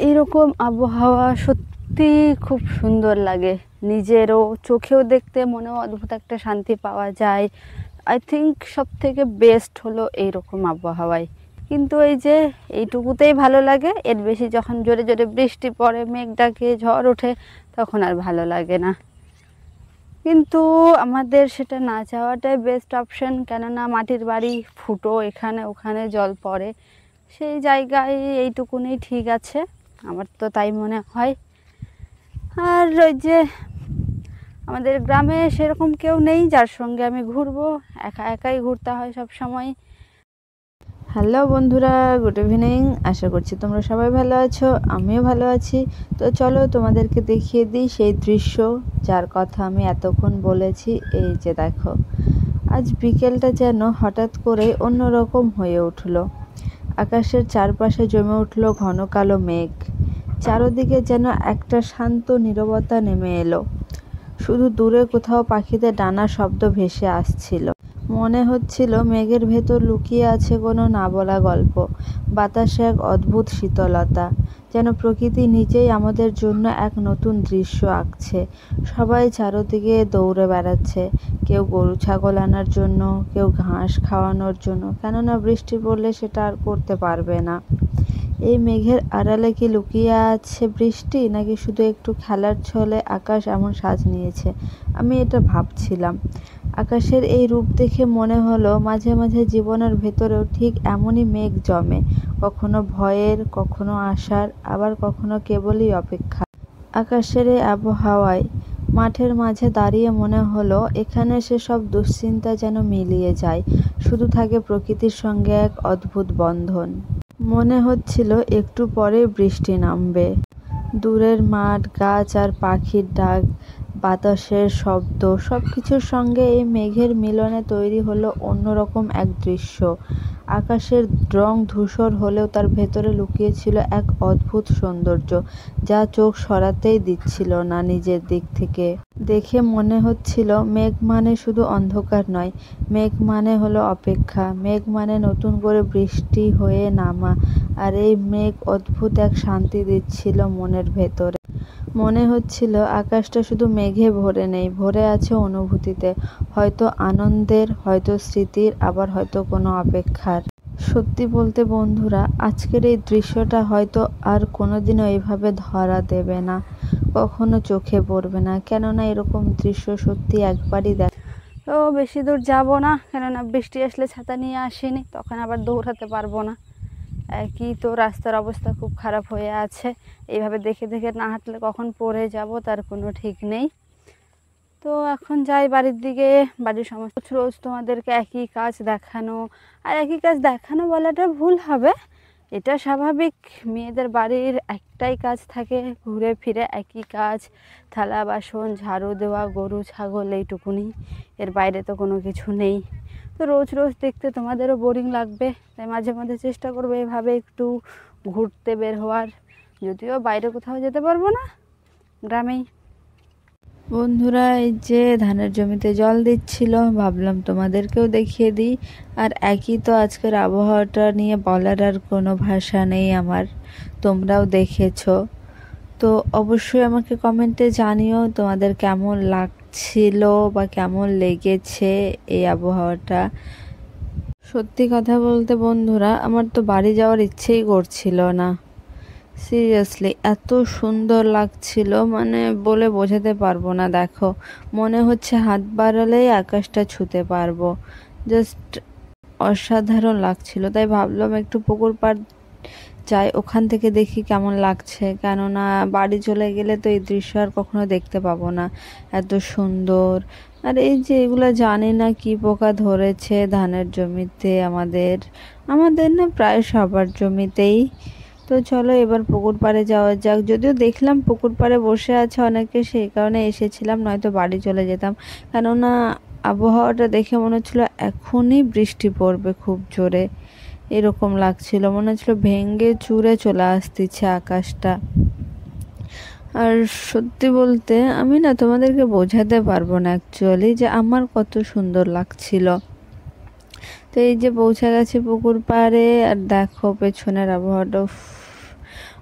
এরকম আবহাওয়া সত্যি খুব সুন্দর লাগে, নিজেরও চোখেও দেখতে মনেও অদ্ভুত একটা শান্তি পাওয়া যায়। আই থিঙ্ক সব থেকে বেস্ট হলো এইরকম আবহাওয়ায়। কিন্তু এই যে এইটুকুতেই ভালো লাগে, এর বেশি যখন জোরে জোরে বৃষ্টি পড়ে, মেঘ ডাকে, ঝড় ওঠে, তখন আর ভালো লাগে না। কিন্তু আমাদের সেটা না চাওয়াটাই বেস্ট অপশন, কেননা মাটির বাড়ি, ফুটো এখানে ওখানে জল পড়ে, সেই জায়গায় এইটুকুনি ঠিক আছে, আমার তো তাই মনে হয়। আর ওই যে আমাদের গ্রামে সেরকম কেউ নেই যার সঙ্গে আমি ঘুরবো, একা একাই ঘুরতে হয় সব সময়। হ্যালো বন্ধুরা, গুড ইভিনিং। আশা করছি তোমরা সবাই ভালো আছো, আমিও ভালো আছি। তো চলো তোমাদেরকে দেখিয়ে দিই সেই দৃশ্য যার কথা আমি এতক্ষণ বলেছি। এই যে দেখো, আজ বিকেলটা যেন হঠাৎ করে অন্যরকম হয়ে উঠলো। আকাশের চারপাশে জমে উঠল ঘন কালো মেঘ, চারদিকে যেন একটা শান্ত নীরবতা নেমে এলো। শুধু দূরে কোথাও পাখিদের ডানা শব্দ ভেসে আসছিল। মনে হচ্ছিল মেঘের ভেতর লুকিয়ে আছে কোনো না বলা গল্প। বাতাসে এক অদ্ভুত শীতলতা, যেন প্রকৃতি নিজেই আমাদের জন্য এক নতুন দৃশ্য আঁকছে। সবাই চারদিকে দৌড়ে বেড়াচ্ছে, কেউ গরু ছাগল আনার জন্য, কেউ ঘাস খাওয়ানোর জন্য, কেননা বৃষ্টি পড়লে সেটা আর করতে পারবে না। এই মেঘের আড়ালে কি লুকিয়ে আছে বৃষ্টি, নাকি শুধু একটু খেলার ছলে আকাশ এমন সাজ নিয়েছে? আমি এটা ভাবছিলাম। আকাশের এই রূপ দেখে মনে হলো মাঝে মাঝে জীবনের ভেতরেও ঠিক এমনই মেঘ জমে, কখনো ভয়ের, কখনো আশার, আবার কখনো কেবলই অপেক্ষা। আকাশের এই আবহাওয়ায় মাঠের মাঝে দাঁড়িয়ে মনে হলো এখানে সেসব দুশ্চিন্তা যেন মিলিয়ে যায়, শুধু থাকে প্রকৃতির সঙ্গে এক অদ্ভুত বন্ধন। মনে হচ্ছিল একটু পরে বৃষ্টি নামবে। দূরের মাঠ, গাছ আর পাখির ডাক, বাতাসের শব্দ, সবকিছুর সঙ্গে এই মেঘের মিলনে তৈরি হলো অন্যরকম এক দৃশ্য। আকাশের রং ধূসর হলেও তার ভেতরে লুকিয়ে ছিল এক অদ্ভুত সৌন্দর্য, যা চোখ সরাতেই দিচ্ছিল না নিজের দিক থেকে। দেখে মনে হচ্ছিল মেঘ মানে শুধু অন্ধকার নয়, মেঘ মানে হলো অপেক্ষা, মেঘ মানে নতুন করে বৃষ্টি হয়ে নামা। আর এই মেঘ অদ্ভুত এক শান্তি দিচ্ছিল মনের ভেতরে। মনে হচ্ছিল আকাশটা শুধু মেঘে ভরে নেই, ভরে আছে অনুভূতিতে, হয়তো আনন্দের, হয়তো স্মৃতির, আবার হয়তো কোনো অপেক্ষার। সত্যি বলতে বন্ধুরা, আজকের এই দৃশ্যটা হয়তো আর কোনোদিনও এইভাবে ধরা দেবে না, কখনো চোখে পড়বে না, কেননা এরকম দৃশ্য সত্যি একবারই তো বেশি দূর যাব না, কেননা বৃষ্টি আসলে ছাতা নিয়ে আসিনি, তখন আবার দৌড়াতে পারবো না। একই তো রাস্তার অবস্থা খুব খারাপ হয়ে আছে, এইভাবে দেখে দেখে না হাঁটলে কখন পড়ে যাব তার কোনো ঠিক নেই। তো এখন যাই বাড়ির দিকে। বাড়ির সমস্ত রোজ তোমাদেরকে একই কাজ দেখানো, আর একই কাজ দেখানো বলাটা ভুল হবে, এটা স্বাভাবিক। মেয়েদের বাড়ির একটাই কাজ থাকে, ঘুরে ফিরে একই কাজ, থালা বাসন ঝাড়ু দেওয়া, গরু ছাগল, এইটুকুনি, এর বাইরে তো কোনো কিছু নেই। তো রোজ রোজ দেখতে তোমাদেরও বোরিং লাগবে, তাই মাঝে মাঝে চেষ্টা করবে এভাবে একটু ঘুরতে বের হওয়ার। যদিও বাইরে কোথাও যেতে পারবো না, গ্রামেই। বন্ধুরা, এই যে ধানের জমিতে জল দিচ্ছিল, ভাবলাম তোমাদেরকেও দেখিয়ে দিই। আর একই তো আজকের আবহাওয়াটা নিয়ে বলার আর কোনো ভাষা নেই আমার, তোমরাও দেখেছো। তো অবশ্যই আমাকে কমেন্টে জানিও তোমাদের কেমন লাগছিল বা কেমন লেগেছে এই আবহাওয়াটা। সত্যি কথা বলতে বন্ধুরা, আমার তো বাড়ি যাওয়ার ইচ্ছেই করছিল না। সিরিয়াসলি এত সুন্দর লাগছিল, মানে বলে বোঝাতে পারবো না। দেখো, মনে হচ্ছে হাত বাড়ালেই আকাশটা ছুঁতে পারবো, জাস্ট অসাধারণ লাগছিল। তাই ভাবলাম একটু পুকুর পাড় যাই, ওখান থেকে দেখি কেমন লাগছে, কেননা বাড়ি চলে গেলে তো এই দৃশ্য আর কখনো দেখতে পাবো না, এত সুন্দর। আর এই যে এগুলো জানি না কি পোকা ধরেছে ধানের জমিতে, আমাদের আমাদের না প্রায় সবার জমিতেই। তো চলো এবার পুকুর পাড়ে যাওয়া যাক। যদিও দেখলাম পুকুর পাড়ে বসে আছে অনেকে, সেই কারণে এসেছিলাম, নয়তো বাড়ি চলে যেতাম। কেননা আবহাওয়াটা দেখে মনে হচ্ছিলো এখনই বৃষ্টি পড়বে খুব জোরে, এরকম লাগছিল, মনে হচ্ছিলো ভেঙে চুরে চলে আসতেছে আকাশটা। আর সত্যি বলতে আমি না তোমাদেরকে বোঝাতে পারবো না অ্যাকচুয়ালি যে আমার কত সুন্দর লাগছিল। তো এই যে পৌঁছে গেছি পুকুর পাড়ে, আর দেখো পেছনের আবহাওয়াটা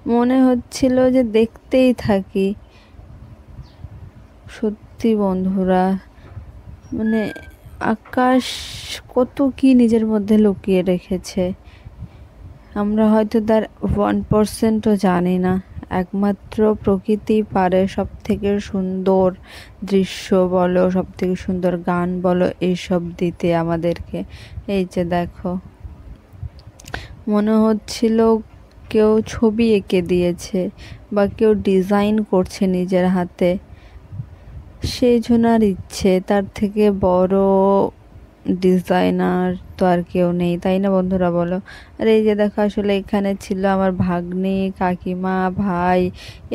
মনে হচ্ছিল যে দেখতেই থাকি। সত্যি বন্ধুরা, মানে আকাশ কত কি নিজের মধ্যে লুকিয়ে রেখেছে, আমরা হয়তো তার 1%ও জানি না। একমাত্র প্রকৃতি পারে সব থেকে সুন্দর দৃশ্য বলো, সব থেকে সুন্দর গান বলো, এইসব দিতে আমাদেরকে। এই যে দেখো, মনে হচ্ছিল কেউ ছবি এঁকে দিয়েছে বা কেউ ডিজাইন করছে নিজের হাতে। সেই জনার ইচ্ছে, তার থেকে বড় ডিজাইনার তো আর কেউ নেই, তাই না বন্ধুরা বলো? আর এই যে দেখো, আসলে এখানে ছিল আমার ভাগ্নি, কাকিমা, ভাই,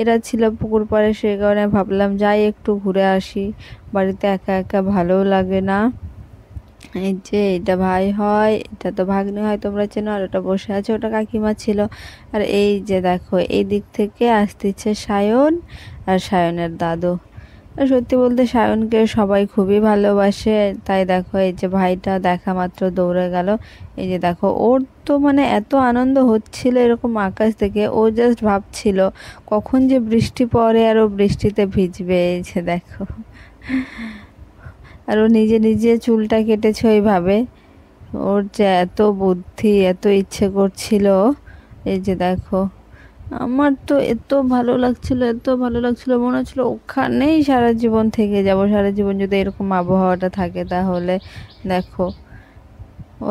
এরা ছিল পুকুর পাড়ে। সেই কারণে ভাবলাম যাই একটু ঘুরে আসি, বাড়িতে একা একা ভালোও লাগে না। এই যে এটা ভাই হয়, এটা তো ভাগ্নি হয়, তোমরা চেনো। আর ওটা বসে আছে, ওটা কাকিমা ছিল। আর এই যে দেখো, এই দিক থেকে আসতেছে সায়ন আর সায়নের দাদু। আর সত্যি বলতে সায়নকে সবাই খুবই ভালোবাসে, তাই দেখো এই যে ভাইটা দেখা মাত্র দৌড়ে গেল। এই যে দেখো, ওর তো মানে এত আনন্দ হচ্ছিল এরকম আকাশ থেকে, ও জাস্ট ভাবছিল কখন যে বৃষ্টি পড়ে আর ও বৃষ্টিতে ভিজবে। এই যে দেখো, আর ও নিজে নিজে চুলটা কেটেছে ওইভাবে, ওর যে এত বুদ্ধি, এত ইচ্ছে করছিল। এই যে দেখো, আমার তো এত ভালো লাগছিল, এত ভালো লাগছিল, মনে হচ্ছিল ওখানেই সারা জীবন থেকে যাব, সারা জীবন যদি এরকম আবহাওয়াটা থাকে তাহলে। দেখো,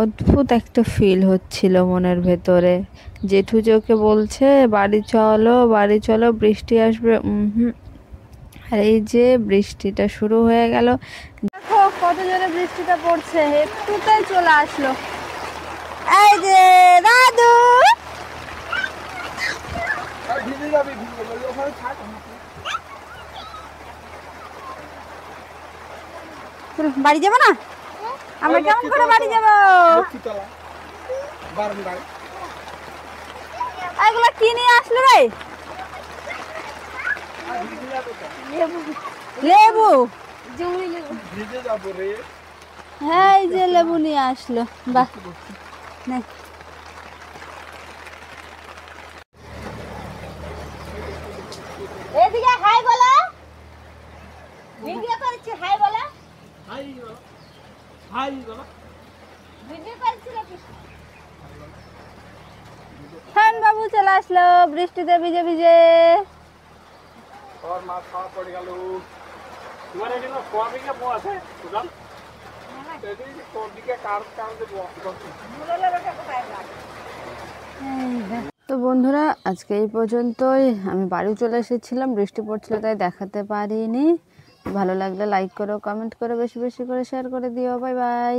অদ্ভুত একটা ফিল হচ্ছিল মনের ভেতরে। জেঠু যে ওকে বলছে বাড়ি চলো, বাড়ি চলো, বৃষ্টি আসবে। আর এই যে বৃষ্টিটা শুরু হয়ে গেল, দেখো কত জোরে বৃষ্টিটা পড়ছে, একটুতেই চলে আসলো। এই যে দাদু, বাড়ি যাবো না? আমরা কেমন করে বাড়ি যাবো? এগুলো কি নিয়ে আসলো রে? লেবু, হ্যাঁ এই যে লেবু নিয়ে আসলো। বাহ, এদিকে হাই বলো, ভিডিও করছি, হাই বলো, হাই বলো, হাই বলো, ভিডিও করছি নাকি? খান বাবু চলে আসলো বৃষ্টিতে ভিজে ভিজে। और मार खावा पड़ गया लो तुम्हारे दिन में कोआ भी क्या बोआ है सुदाम तेरी कोडी के कार काम से बोआ मुरले बेटा কোথায় গেল? তো বন্ধুরা, আজকে এই পর্যন্তই। আমি বাড়ি চলে এসেছিলাম, বৃষ্টি পড়ছিল তাই দেখাতে পারিনি। ভালো লাগলে লাইক করো, কমেন্ট করো, বেশি বেশি করে শেয়ার করে দিও। Bye bye.